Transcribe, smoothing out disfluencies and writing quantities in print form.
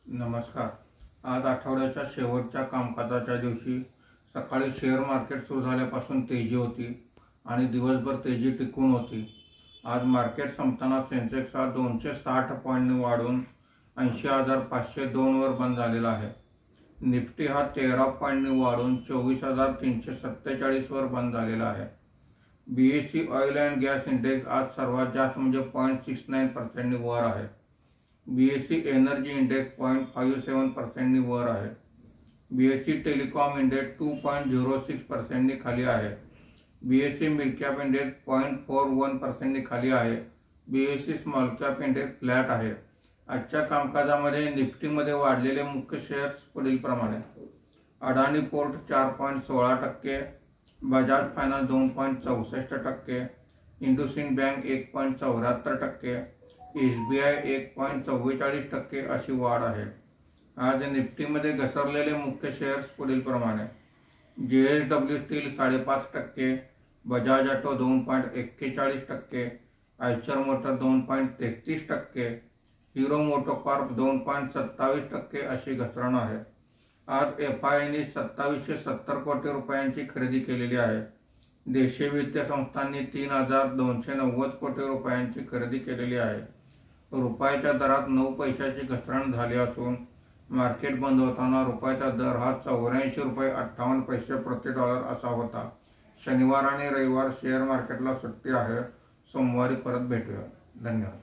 नमस्कार। आज आठवड्याच्या शेवटच्या कामकाजाच्या दिवशी सकाळी शेअर मार्केट सुरू झाल्यापासून तेजी होती आणि दिवसभर तेजी टिकून होती। आज मार्केट संपताना सेन्सेक्स हा 260 पॉईंटने वाढून 80,502 वर बंद झालेला आहे। निफ्टी हा 13 पॉईंटने वाढून 24,347 वर बंद झालेला आहे। BSE oil and gas index आज सर्वात जास्त म्हणजे 0.69% वर आहे। BSE एनर्जी इंडेक्स 0.57% वर आहे। BSE टेलिकॉम इंडेक्स 2.06% खाली आहे। BSE मिड कॅप इंडेक्स 0.41% खाली आहे। BSE small cap index flat आहे। आजच्या कामकाजामध्ये निफ्टीमध्ये वाढलेले मुख्य शेअर्स पुढील प्रमाणे: Adani port 4.16%, Bajaj finance 2.64%, IndusInd bank 1.74%, SBI 1.44% अशी वाढ आहे। आज निफ्टीमध्ये घसरलेले मुख्य शेअर्स पुढील प्रमाणे: JSW steel 5.5%, Bajaj auto 2.41%, Eicher motor 2.33%, hero MotoCorp 2.27% अशी घसरण आहे। आज FIIने 2770 कोटी रुपयांची खरेदी केलेली आहे। देशीय वित्तीय संस्थांनी 3290 कोटी रुपयांची खरेदी केलेली आहे। रुपयाच्या दरात 9 पैशाची घसरण झाली असून मार्केट बंद होताना रुपयाचा दर हा 84 रुपये 58 पैसे प्रति डॉलर असा होता। शनिवार आणि रविवार शेअर मार्केटला सुट्टी आहे। सोमवारी परत भेटूया। धन्यवाद।